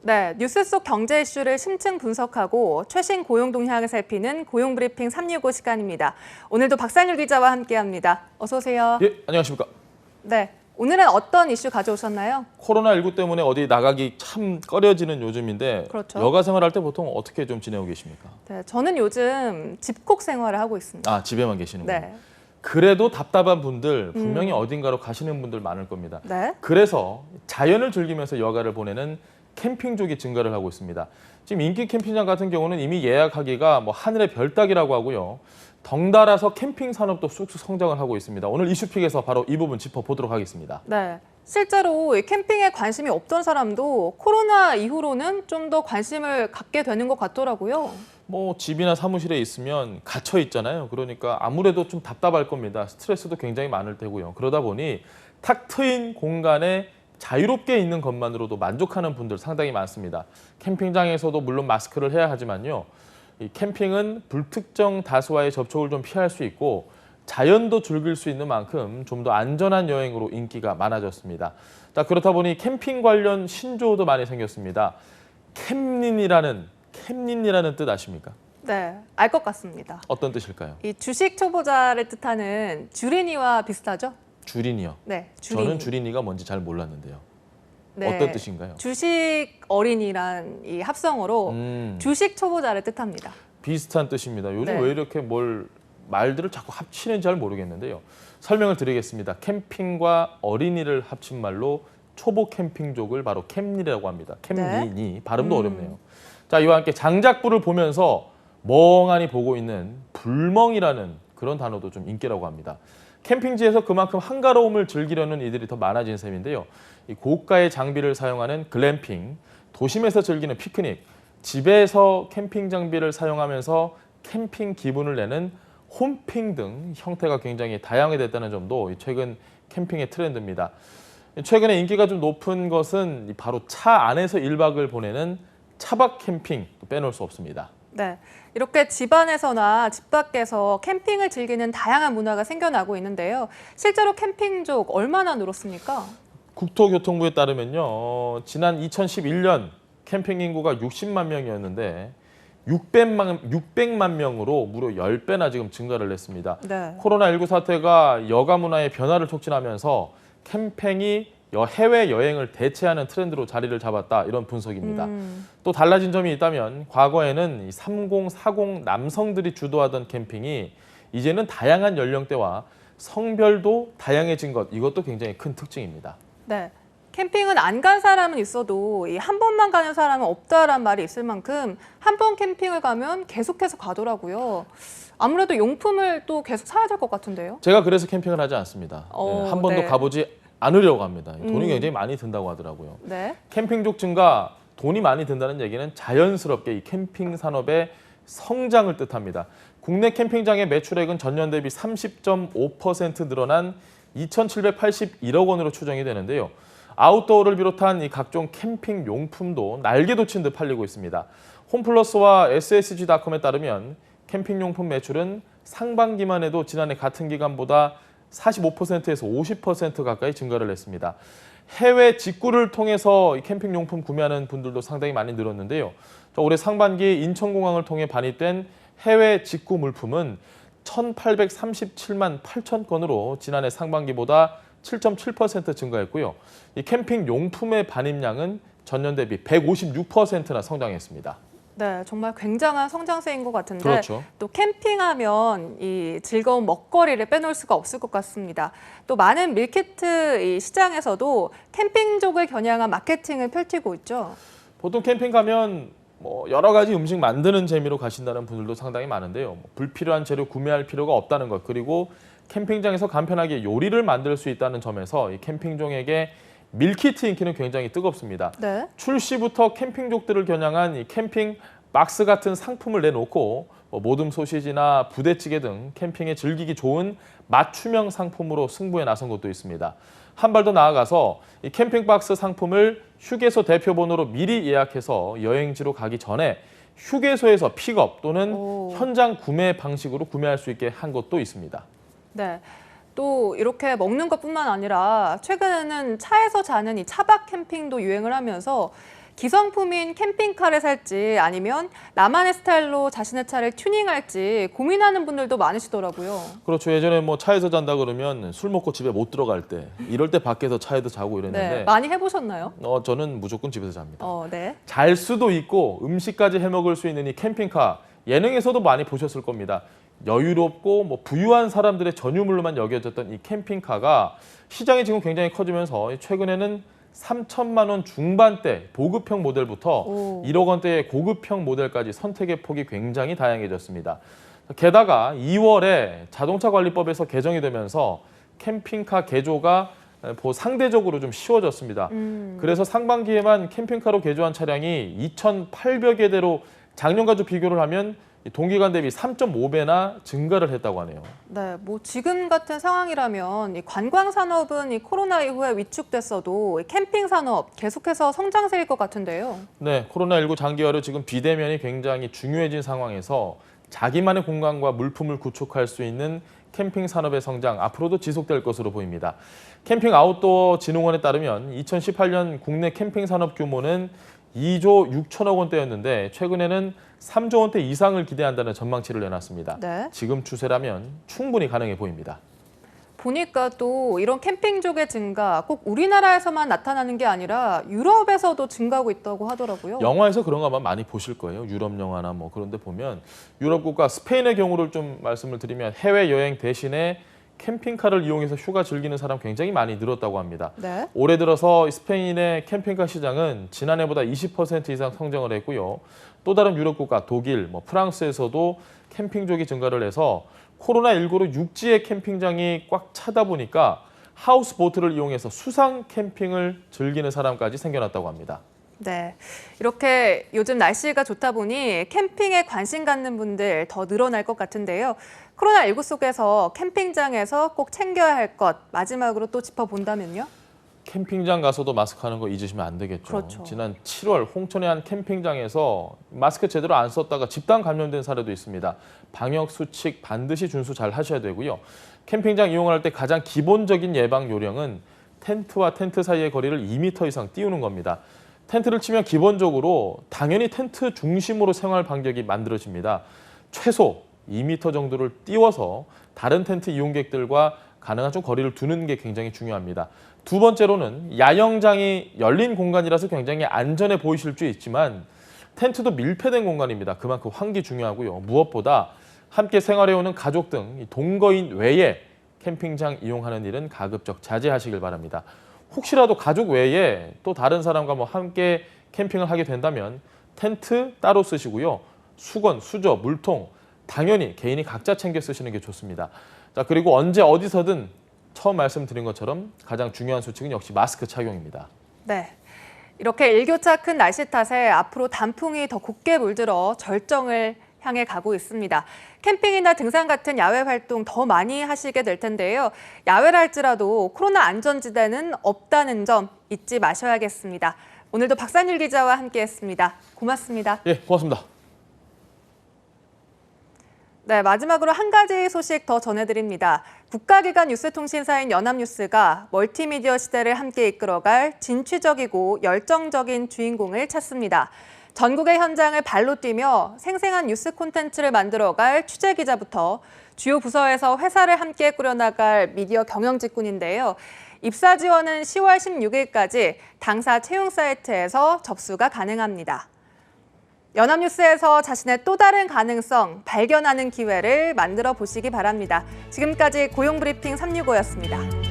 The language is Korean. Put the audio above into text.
네, 뉴스 속 경제 이슈를 심층 분석하고 최신 고용 동향을 살피는 고용브리핑 365 시간입니다. 오늘도 박상일 기자와 함께합니다. 어서 오세요. 예, 안녕하십니까. 네, 오늘은 어떤 이슈 가져오셨나요? 코로나19 때문에 어디 나가기 참 꺼려지는 요즘인데 그렇죠. 여가 생활할 때 보통 어떻게 좀 지내고 계십니까? 네, 저는 요즘 집콕 생활을 하고 있습니다. 아, 집에만 계시는군요. 네, 그래도 답답한 분들 분명히 어딘가로 가시는 분들 많을 겁니다. 네, 그래서 자연을 즐기면서 여가를 보내는 캠핑족이 증가를 하고 있습니다. 지금 인기 캠핑장 같은 경우는 이미 예약하기가 뭐 하늘의 별 따기라고 하고요. 덩달아서 캠핑 산업도 쑥쑥 성장을 하고 있습니다. 오늘 이슈픽에서 바로 이 부분 짚어보도록 하겠습니다. 네. 실제로 이 캠핑에 관심이 없던 사람도 코로나 이후로는 좀 더 관심을 갖게 되는 것 같더라고요. 뭐 집이나 사무실에 있으면 갇혀 있잖아요. 그러니까 아무래도 좀 답답할 겁니다. 스트레스도 굉장히 많을 테고요. 그러다 보니 탁 트인 공간에 자유롭게 있는 것만으로도 만족하는 분들 상당히 많습니다. 캠핑장에서도 물론 마스크를 해야 하지만요. 이 캠핑은 불특정 다수와의 접촉을 좀 피할 수 있고 자연도 즐길 수 있는 만큼 좀 더 안전한 여행으로 인기가 많아졌습니다. 자, 그렇다 보니 캠핑 관련 신조어도 많이 생겼습니다. 캠린이라는 뜻 아십니까? 네, 알 것 같습니다. 어떤 뜻일까요? 이 주식 초보자를 뜻하는 주린이와 비슷하죠? 주린이요. 네, 주린이. 저는 주린이가 뭔지 잘 몰랐는데요. 네, 어떤 뜻인가요? 주식 어린이란 이 합성어로 주식 초보자를 뜻합니다. 비슷한 뜻입니다. 요즘 네. 왜 이렇게 말들을 자꾸 합치는지 잘 모르겠는데요. 설명을 드리겠습니다. 캠핑과 어린이를 합친 말로 초보 캠핑족을 바로 캠린이라고 합니다. 캠린이 발음도 어렵네요. 자, 이와 함께 장작불을 보면서 멍하니 보고 있는 불멍이라는 그런 단어도 좀 인기라고 합니다. 캠핑지에서 그만큼 한가로움을 즐기려는 이들이 더 많아진 셈인데요. 이 고가의 장비를 사용하는 글램핑, 도심에서 즐기는 피크닉, 집에서 캠핑 장비를 사용하면서 캠핑 기분을 내는 홈핑 등 형태가 굉장히 다양해졌다는 점도 최근 캠핑의 트렌드입니다. 최근에 인기가 좀 높은 것은 바로 차 안에서 1박을 보내는 차박 캠핑 빼놓을 수 없습니다. 네, 이렇게 집 안에서나 집 밖에서 캠핑을 즐기는 다양한 문화가 생겨나고 있는데요. 실제로 캠핑족 얼마나 늘었습니까? 국토교통부에 따르면요, 지난 2011년 캠핑 인구가 60만 명이었는데 600만 명으로 무려 10배나 지금 증가를 했습니다. 네. 코로나19 사태가 여가 문화의 변화를 촉진하면서 캠핑이 해외 여행을 대체하는 트렌드로 자리를 잡았다, 이런 분석입니다. 또 달라진 점이 있다면 과거에는 30, 40 남성들이 주도하던 캠핑이 이제는 다양한 연령대와 성별도 다양해진 것, 이것도 굉장히 큰 특징입니다. 네. 캠핑은 안 간 사람은 있어도 이 한 번만 가는 사람은 없다란 말이 있을 만큼 한 번 캠핑을 가면 계속해서 가더라고요. 아무래도 용품을 또 계속 사야 될 것 같은데요. 제가 그래서 캠핑을 하지 않습니다. 한 번도 네. 가보지 않으려고 합니다. 돈이 굉장히 많이 든다고 하더라고요. 네. 캠핑족 증가, 돈이 많이 든다는 얘기는 자연스럽게 이 캠핑 산업의 성장을 뜻합니다. 국내 캠핑장의 매출액은 전년 대비 30.5% 늘어난 2,781억 원으로 추정이 되는데요. 아웃도어를 비롯한 이 각종 캠핑 용품도 날개 돋친 듯 팔리고 있습니다. 홈플러스와 SSG닷컴에 따르면 캠핑 용품 매출은 상반기만 해도 지난해 같은 기간보다 45%에서 50% 가까이 증가를 했습니다. 해외 직구를 통해서 캠핑 용품 구매하는 분들도 상당히 많이 늘었는데요. 올해 상반기 인천공항을 통해 반입된 해외 직구 물품은 1,837만 8천 건으로 지난해 상반기보다 7.7% 증가했고요. 이 캠핑 용품의 반입량은 전년 대비 156%나 성장했습니다. 네, 정말 굉장한 성장세인 것 같은데 그렇죠. 또 캠핑하면 이 즐거운 먹거리를 빼놓을 수가 없을 것 같습니다. 또 많은 밀키트 이 시장에서도 캠핑족을 겨냥한 마케팅을 펼치고 있죠. 보통 캠핑 가면 여러 가지 음식 만드는 재미로 가신다는 분들도 상당히 많은데요. 불필요한 재료 구매할 필요가 없다는 것, 그리고 캠핑장에서 간편하게 요리를 만들 수 있다는 점에서 이 캠핑족에게 밀키트 인기는 굉장히 뜨겁습니다. 네. 출시부터 캠핑족들을 겨냥한 이 캠핑 박스 같은 상품을 내놓고 모듬 소시지나 부대찌개 등 캠핑에 즐기기 좋은 맞춤형 상품으로 승부에 나선 것도 있습니다. 한 발 더 나아가서 이 캠핑 박스 상품을 휴게소 대표번호로 미리 예약해서 여행지로 가기 전에 휴게소에서 픽업 또는 현장 구매 방식으로 구매할 수 있게 한 것도 있습니다. 네. 또 이렇게 먹는 것뿐만 아니라 최근에는 차에서 자는 이 차박 캠핑도 유행을 하면서 기성품인 캠핑카를 살지 아니면 나만의 스타일로 자신의 차를 튜닝할지 고민하는 분들도 많으시더라고요. 그렇죠. 예전에 뭐 차에서 잔다 그러면 술 먹고 집에 못 들어갈 때 이럴 때 밖에서 차에도 자고 이랬는데 네, 많이 해보셨나요? 저는 무조건 집에서 잡니다. 네. 잘 수도 있고 음식까지 해먹을 수 있는 이 캠핑카 예능에서도 많이 보셨을 겁니다. 여유롭고 뭐 부유한 사람들의 전유물로만 여겨졌던 이 캠핑카가 시장이 지금 굉장히 커지면서 최근에는 3천만 원 중반대 보급형 모델부터 1억 원대의 고급형 모델까지 선택의 폭이 굉장히 다양해졌습니다. 게다가 2월에 자동차 관리법에서 개정이 되면서 캠핑카 개조가 상대적으로 좀 쉬워졌습니다. 그래서 상반기에만 캠핑카로 개조한 차량이 2,800여 대로 작년과 좀 비교를 하면 동기간 대비 3.5배나 증가를 했다고 하네요. 네, 뭐 지금 같은 상황이라면 이 관광 산업은 이 코로나 이후에 위축됐어도 이 캠핑 산업 계속해서 성장세일 것 같은데요. 네, 코로나19 장기화로 지금 비대면이 굉장히 중요해진 상황에서 자기만의 공간과 물품을 구축할 수 있는 캠핑 산업의 성장 앞으로도 지속될 것으로 보입니다. 캠핑 아웃도어 진흥원에 따르면 2018년 국내 캠핑 산업 규모는 2조 6천억 원대였는데 최근에는 3조 원대 이상을 기대한다는 전망치를 내놨습니다. 네. 지금 추세라면 충분히 가능해 보입니다. 보니까 또 이런 캠핑족의 증가 꼭 우리나라에서만 나타나는 게 아니라 유럽에서도 증가하고 있다고 하더라고요. 영화에서 그런 거 아마 많이 보실 거예요. 유럽 영화나 뭐 그런 데 보면 유럽 국가 스페인의 경우를 좀 말씀을 드리면 해외여행 대신에 캠핑카를 이용해서 휴가 즐기는 사람 굉장히 많이 늘었다고 합니다. 네. 올해 들어서 스페인의 캠핑카 시장은 지난해보다 20% 이상 성장을 했고요. 또 다른 유럽 국가 독일, 프랑스에서도 캠핑족이 증가를 해서 코로나19로 육지의 캠핑장이 꽉 차다 보니까 하우스보트를 이용해서 수상 캠핑을 즐기는 사람까지 생겨났다고 합니다. 네, 이렇게 요즘 날씨가 좋다 보니 캠핑에 관심 갖는 분들 더 늘어날 것 같은데요. 코로나19 속에서 캠핑장에서 꼭 챙겨야 할 것 마지막으로 또 짚어본다면요? 캠핑장 가서도 마스크 하는 거 잊으시면 안 되겠죠. 그렇죠. 지난 7월 홍천의 한 캠핑장에서 마스크 제대로 안 썼다가 집단 감염된 사례도 있습니다. 방역 수칙 반드시 준수 잘 하셔야 되고요. 캠핑장 이용을 할 때 가장 기본적인 예방 요령은 텐트와 텐트 사이의 거리를 2m 이상 띄우는 겁니다. 텐트를 치면 기본적으로 당연히 텐트 중심으로 생활 반경이 만들어집니다. 최소 2m 정도를 띄워서 다른 텐트 이용객들과 가능한 좀 거리를 두는 게 굉장히 중요합니다. 두 번째로는 야영장이 열린 공간이라서 굉장히 안전해 보이실 수 있지만 텐트도 밀폐된 공간입니다. 그만큼 환기 중요하고요. 무엇보다 함께 생활해오는 가족 등 동거인 외에 캠핑장 이용하는 일은 가급적 자제하시길 바랍니다. 혹시라도 가족 외에 또 다른 사람과 함께 캠핑을 하게 된다면 텐트 따로 쓰시고요. 수건, 수저, 물통 당연히 개인이 각자 챙겨 쓰시는 게 좋습니다. 자, 그리고 언제 어디서든 처음 말씀드린 것처럼 가장 중요한 수칙은 역시 마스크 착용입니다. 네, 이렇게 일교차 큰 날씨 탓에 앞으로 단풍이 더 곱게 물들어 절정을 향해 가고 있습니다. 캠핑이나 등산 같은 야외 활동 더 많이 하시게 될 텐데요. 야외를 할지라도 코로나 안전지대는 없다는 점 잊지 마셔야겠습니다. 오늘도 박산일 기자와 함께했습니다. 고맙습니다. 예, 고맙습니다. 네, 마지막으로 한 가지 소식 더 전해드립니다. 국가기관 뉴스통신사인 연합뉴스가 멀티미디어 시대를 함께 이끌어갈 진취적이고 열정적인 주인공을 찾습니다. 전국의 현장을 발로 뛰며 생생한 뉴스 콘텐츠를 만들어갈 취재기자부터 주요 부서에서 회사를 함께 꾸려나갈 미디어 경영직군인데요. 입사 지원은 10월 16일까지 당사 채용 사이트에서 접수가 가능합니다. 연합뉴스에서 자신의 또 다른 가능성 발견하는 기회를 만들어 보시기 바랍니다. 지금까지 고용브리핑 365였습니다.